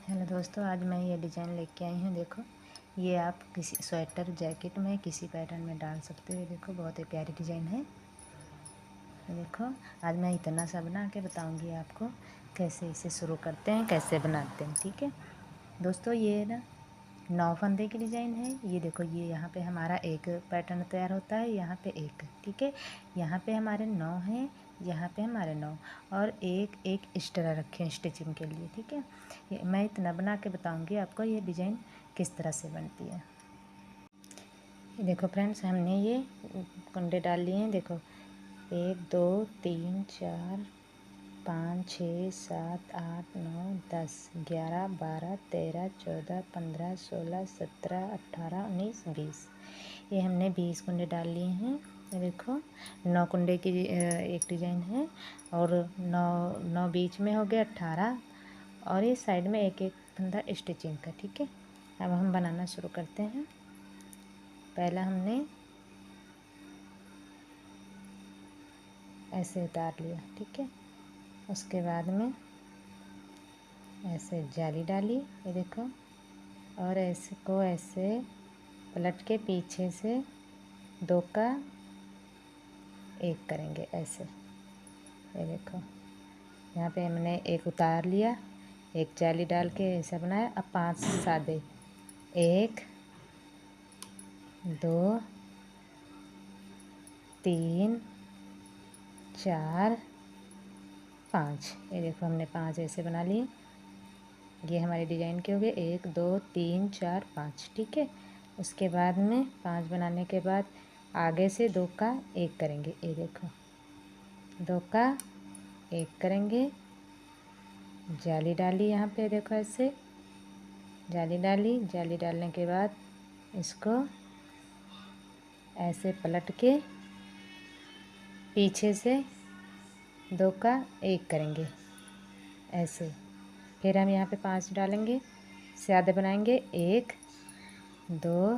Hello दोस्तों, आज मैं ये डिज़ाइन लेके आई हूँ। देखो, ये आप किसी स्वेटर जैकेट में किसी पैटर्न में डाल सकते हो। देखो, बहुत ही प्यारी डिज़ाइन है। ये देखो, आज मैं इतना सा बना के बताऊँगी आपको कैसे इसे शुरू करते हैं, कैसे बनाते हैं। ठीक है दोस्तों, ये ना 9 फंदे की डिज़ाइन है। ये देखो, ये यहाँ पे हमारा एक पैटर्न तैयार होता है, यहाँ पे एक। ठीक है, यहाँ पे हमारे 9 हैं, यहाँ पे हमारे 9 और एक एक एक्स्ट्रा रखे हैं स्टिचिंग के लिए। ठीक है, मैं इतना बना के बताऊंगी आपको ये डिज़ाइन किस तरह से बनती है। ये देखो फ्रेंड्स, हमने ये कुंडे डाल लिए हैं। देखो, 1 2 3 4 5 6 7 8 9 10 11 12 13 14 15 16 17 18 19 20। ये हमने 20 कुंडे डाल लिए हैं। ये देखो, 9 कुंडे की एक डिज़ाइन है और 9 बीच में हो गया 18 और ये साइड में एक एक फंदा स्टिचिंग का। ठीक है, अब हम बनाना शुरू करते हैं। पहला हमने ऐसे उतार लिया। ठीक है, उसके बाद में ऐसे जाली डाली। ये देखो, और ऐसे को ऐसे पलट के पीछे से 2 का 1 करेंगे ऐसे। ये देखो, यहाँ पे हमने एक उतार लिया, एक जाली डाल के ऐसा बनाया। अब 5 सादे, 1 2 3 4 5। ये देखो, हमने 5 ऐसे बना लिए। ये हमारे डिज़ाइन के हो गए 1 2 3 4 5। ठीक है, उसके बाद में 5 बनाने के बाद आगे से 2 का 1 करेंगे। ये देखो, 2 का 1 करेंगे, जाली डाली यहाँ पे। देखो, ऐसे जाली डाली। जाली डालने के बाद इसको ऐसे पलट के पीछे से 2 का 1 करेंगे ऐसे। फिर हम यहाँ पे 5 डालेंगे, सादे बनाएंगे 1 2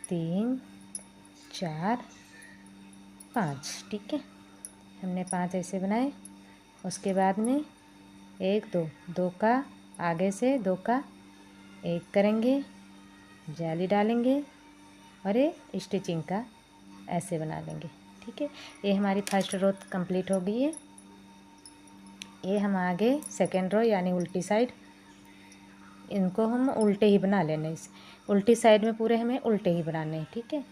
3 4 5। ठीक है, हमने 5 ऐसे बनाए। उसके बाद में 1 2 2 का आगे से 2 का 1 करेंगे, जाली डालेंगे और ये स्टिचिंग का ऐसे बना लेंगे। ठीक है, ये हमारी फर्स्ट रो कंप्लीट हो गई है। ये हम आगे सेकेंड रो यानी उल्टी साइड, इनको हम उल्टे ही बना लेने। इस उल्टी साइड में पूरे हमें उल्टे ही बनाने हैं। ठीक है,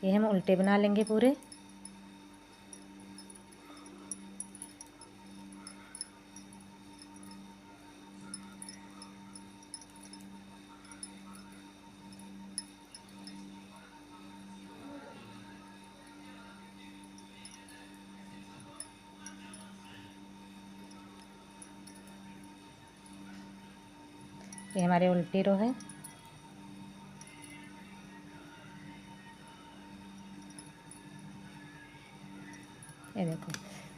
ये हम उल्टे बना लेंगे पूरे। ये हमारे उल्टी रो है। ये देखो,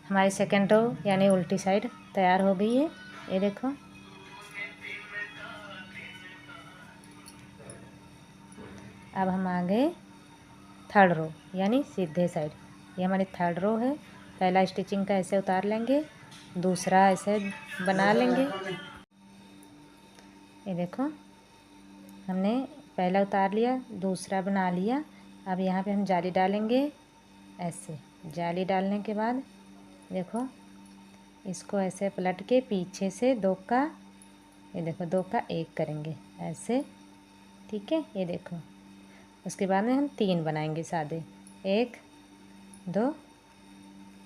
हमारी सेकेंड रो यानी उल्टी साइड तैयार हो गई है। ये देखो, अब हम आ गए थर्ड रो यानी सीधे साइड। ये हमारी थर्ड रो है। पहला स्टिचिंग का ऐसे उतार लेंगे, दूसरा ऐसे बना लेंगे। ये देखो, हमने पहला उतार लिया, दूसरा बना लिया। अब यहाँ पे हम जाली डालेंगे ऐसे। जाली डालने के बाद देखो, इसको ऐसे पलट के पीछे से 2 का, ये देखो 2 का 1 करेंगे ऐसे। ठीक है, ये देखो, उसके बाद में हम 3 बनाएंगे सादे, 1 2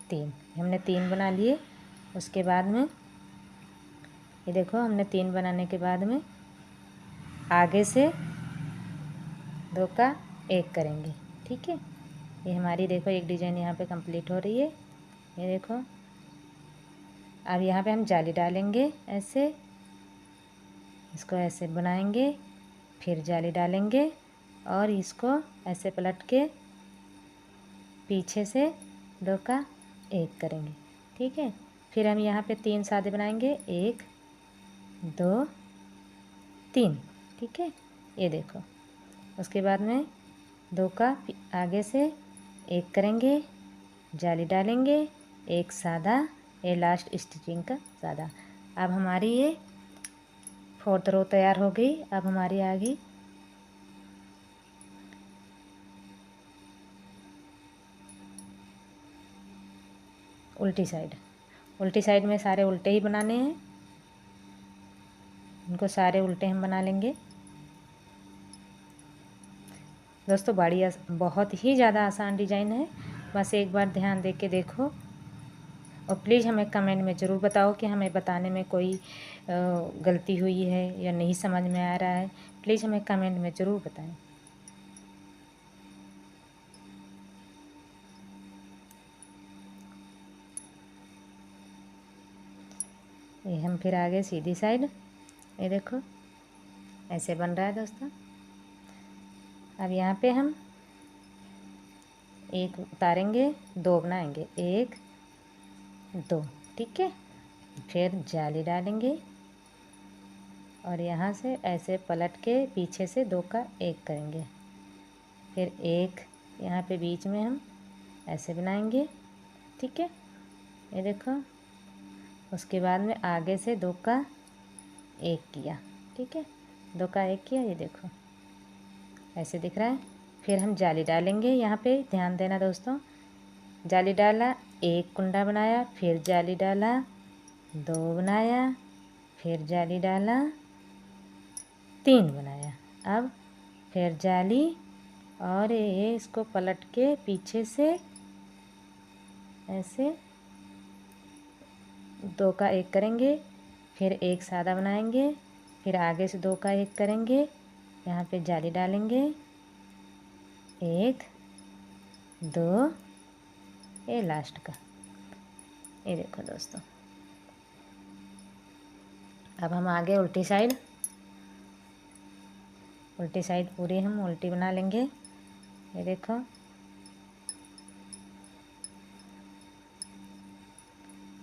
3। हमने 3 बना लिए। उसके बाद में ये देखो, हमने 3 बनाने के बाद में आगे से 2 का 1 करेंगे। ठीक है, ये हमारी देखो एक डिज़ाइन यहाँ पे कंप्लीट हो रही है। ये देखो, अब यहाँ पे हम जाली डालेंगे ऐसे, इसको ऐसे बनाएंगे, फिर जाली डालेंगे और इसको ऐसे पलट के पीछे से 2 का 1 करेंगे। ठीक है, फिर हम यहाँ पे 3 सादे बनाएंगे, 1 2 3। ठीक है, ये देखो, उसके बाद में 2 का आगे से 1 करेंगे, जाली डालेंगे, एक सादा, ये लास्ट स्टिचिंग का सादा। अब हमारी ये 4th रो तैयार हो गई। अब हमारी आ गई उल्टी साइड। उल्टी साइड में सारे उल्टे ही बनाने हैं, इनको सारे उल्टे हम बना लेंगे। दोस्तों बहुत ही ज़्यादा आसान डिज़ाइन है, बस एक बार ध्यान दे के देखो और प्लीज़ हमें कमेंट में ज़रूर बताओ कि हमें बताने में कोई गलती हुई है या नहीं समझ में आ रहा है। प्लीज़ हमें कमेंट में ज़रूर बताएं। ये हम फिर आगे सीधी साइड, ये देखो ऐसे बन रहा है दोस्तों। अब यहाँ पे हम एक उतारेंगे, 2 बनाएंगे, 1 2, ठीक है। फिर जाली डालेंगे और यहाँ से ऐसे पलट के पीछे से 2 का 1 करेंगे। फिर 1 यहाँ पे बीच में हम ऐसे बनाएंगे, ठीक है, ये देखो। उसके बाद में आगे से 2 का 1 किया, ठीक है, 2 का 1 किया, ये देखो ऐसे दिख रहा है। फिर हम जाली डालेंगे, यहाँ पे ध्यान देना दोस्तों। जाली डाला, 1 कुंडा बनाया, फिर जाली डाला, 2 बनाया, फिर जाली डाला, 3 बनाया। अब फिर जाली और ये इसको पलट के पीछे से ऐसे 2 का 1 करेंगे, फिर 1 सादा बनाएंगे, फिर आगे से 2 का 1 करेंगे, यहाँ पे जाली डालेंगे, 1 2, ये लास्ट का, ये देखो दोस्तों। अब हम आगे उल्टी साइड पूरी हम उल्टी बना लेंगे, ये देखो।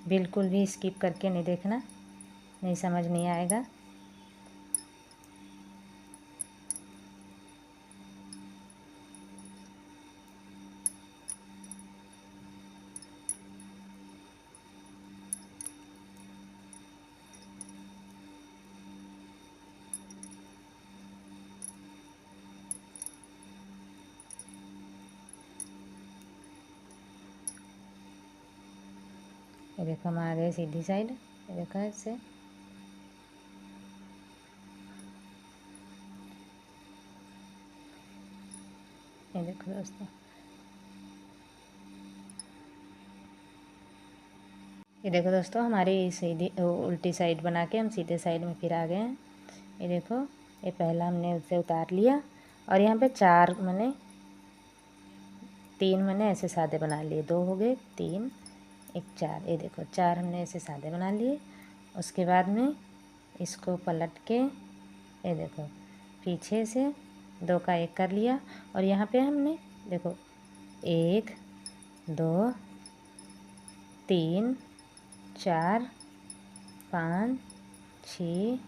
बिल्कुल भी स्किप करके नहीं देखना, नहीं समझ नहीं आएगा। ये देखो हम आ गए सीधी साइड, ये देखो ऐसे। ये देखो दोस्तों, ये देखो दोस्तों हमारी सीधी उल्टी साइड बना के हम सीधे साइड में फिर आ गए हैं। ये देखो, ये पहला हमने उससे उतार लिया और यहाँ पे 4 मैंने 3 मैंने ऐसे सादे बना लिए, 2 हो गए, 3 1 4, ये देखो 4 हमने ऐसे सादे बना लिए। उसके बाद में इसको पलट के ये देखो पीछे से 2 का 1 कर लिया और यहाँ पे हमने देखो 1 2 3 4 5 6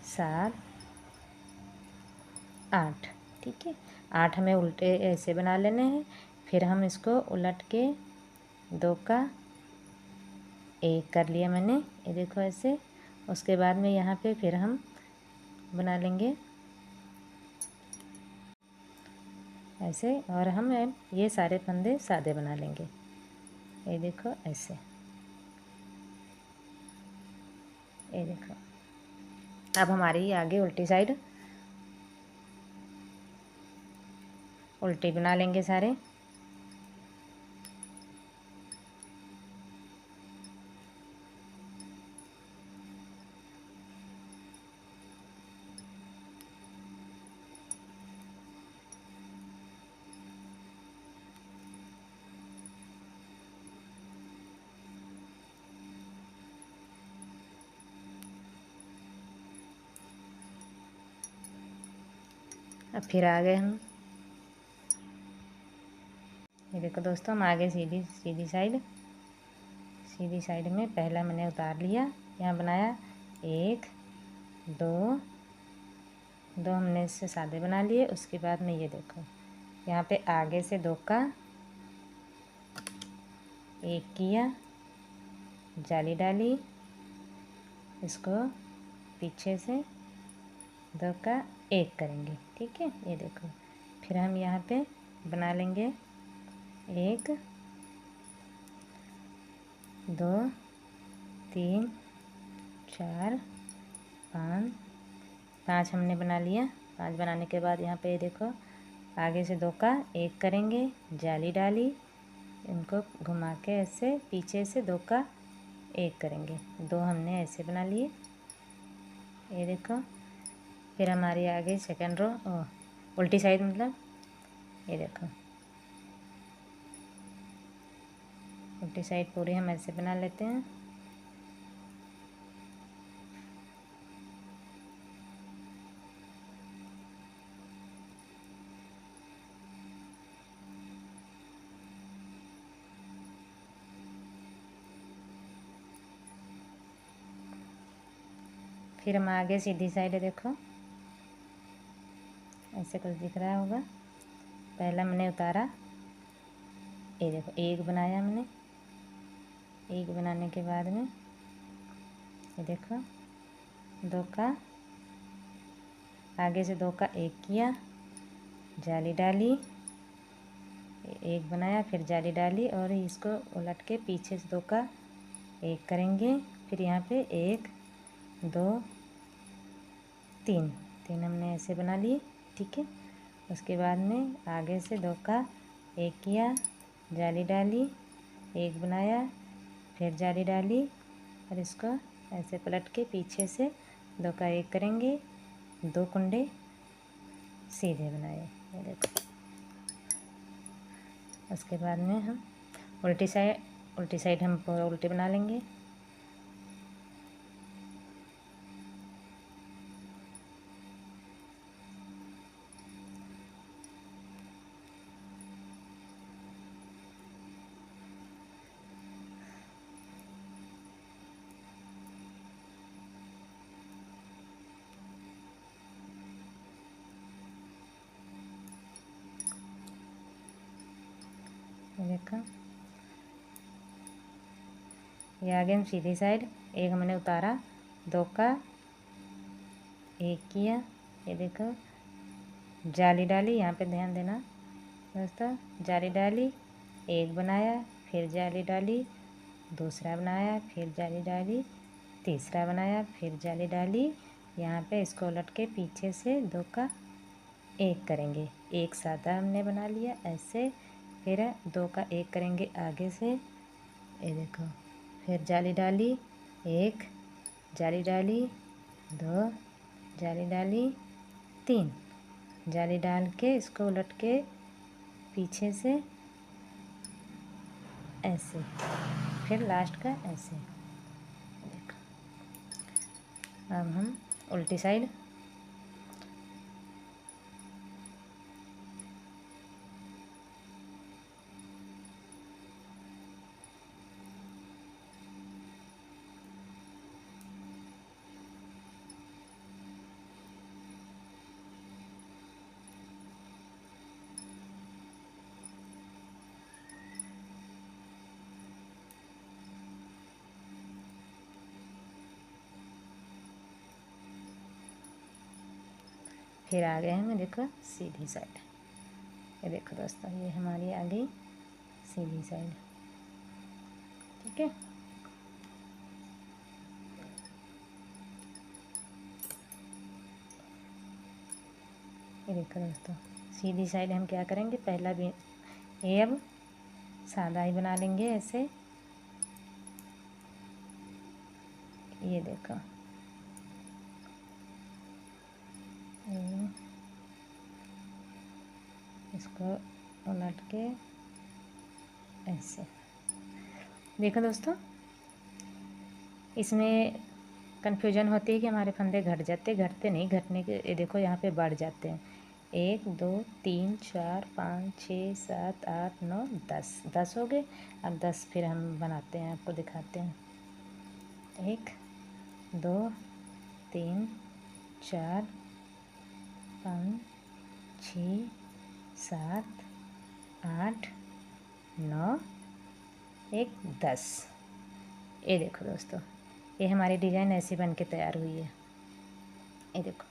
7 8, ठीक है। 8 हमें उल्टे ऐसे बना लेने हैं। फिर हम इसको उलट के 2 का 1 कर लिया मैंने, ये देखो ऐसे। उसके बाद में यहाँ पे फिर हम बना लेंगे ऐसे और हम ये सारे फंदे सादे बना लेंगे, ये देखो ऐसे, ये देखो। अब हमारी आगे उल्टी साइड उल्टी बना लेंगे सारे। अब फिर आ गए हम, ये देखो दोस्तों हम आगे सीधी साइड में पहला मैंने उतार लिया, यहाँ बनाया 1 2 2 हमने इससे सादे बना लिए। उसके बाद में ये देखो यहाँ पे आगे से 2 का 1 किया, जाली डाली, इसको पीछे से दो का एक करेंगे। ठीक है, ये देखो। फिर हम यहाँ पे बना लेंगे 1 2 3 4 5 5 हमने बना लिया। 5 बनाने के बाद यहाँ पे देखो आगे से 2 का 1 करेंगे, जाली डाली, इनको घुमा के ऐसे पीछे से 2 का 1 करेंगे। 2 हमने ऐसे बना लिए, ये देखो। फिर हमारी आगे सेकंड रो उल्टी साइड मतलब, ये देखो उल्टी साइड पूरी हम ऐसे बना लेते हैं। फिर हम आगे सीधी साइड देखो ऐसे कुछ दिख रहा होगा। पहला हमने उतारा, ये देखो 1 बनाया हमने। 1 बनाने के बाद में ये देखो 2 का आगे से 2 का 1 किया, जाली डाली, 1 बनाया, फिर जाली डाली और इसको उलट के पीछे से 2 का 1 करेंगे। फिर यहाँ पे 1 2 3 हमने ऐसे बना लिए। ठीक है, उसके बाद में आगे से 2 का 1 किया, जाली डाली, 1 बनाया, फिर जाली डाली और इसको ऐसे पलट के पीछे से 2 का 1 करेंगे। 2 कुंडे सीधे बनाए, ये देखो। उसके बाद में हम उल्टी साइड हम पूरा उल्टी बना लेंगे। देखो ये आगे हम सीधी साइड 1 हमने उतारा, 2 का 1 किया, ये देखो जाली डाली, यहाँ पे ध्यान देना दोस्तों। जाली डाली, 1 बनाया, फिर जाली डाली, दूसरा बनाया, फिर जाली डाली, तीसरा बनाया, फिर जाली डाली। यहाँ पे इसको उलट के पीछे से 2 का 1 करेंगे। 1 सादा हमने बना लिया ऐसे। फिर 2 का 1 करेंगे आगे से, ये देखो। फिर जाली डाली, 1 जाली डाली, 2 जाली डाली, 3 जाली डाल के इसको उलट के पीछे से ऐसे, फिर लास्ट का ऐसे। देखो अब हम उल्टी साइड फिर आ गए हम देखो सीधी साइड। ये देखो दोस्तों, ये हमारी आ गई सीधी साइड। ठीक है, ये देखो दोस्तों, सीधी साइड हम क्या करेंगे, पहला भी ये अब सादा ही बना लेंगे ऐसे। ये देखो इसको उलट के ऐसे। देखो दोस्तों, इसमें कन्फ्यूजन होती है कि हमारे फंदे घटते नहीं, घटने के ये देखो यहाँ पे बढ़ जाते हैं। 1 2 3 4 5 6 7 8 9 10 हो गए। अब 10 फिर हम बनाते हैं, आपको दिखाते हैं। 1 2 3 4 5 6 7 8 9 1 10। ये देखो दोस्तों, ये हमारी डिज़ाइन ऐसी बन के तैयार हुई है। ये देखो,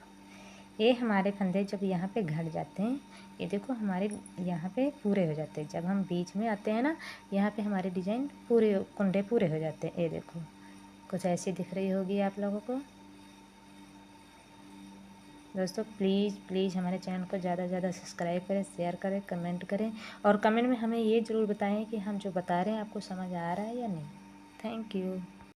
ये हमारे फंदे जब यहाँ पे घट जाते हैं, ये देखो हमारे यहाँ पे पूरे हो जाते हैं। जब हम बीच में आते हैं ना, यहाँ पे हमारे डिजाइन पूरे कुंडे पूरे हो जाते हैं। ये देखो कुछ ऐसी दिख रही होगी आप लोगों को। दोस्तों प्लीज़ प्लीज़ हमारे चैनल को ज़्यादा से ज़्यादा सब्सक्राइब करें, शेयर करें, कमेंट करें, और कमेंट में हमें ये ज़रूर बताएं कि हम जो बता रहे हैं आपको समझ आ रहा है या नहीं। Thank you.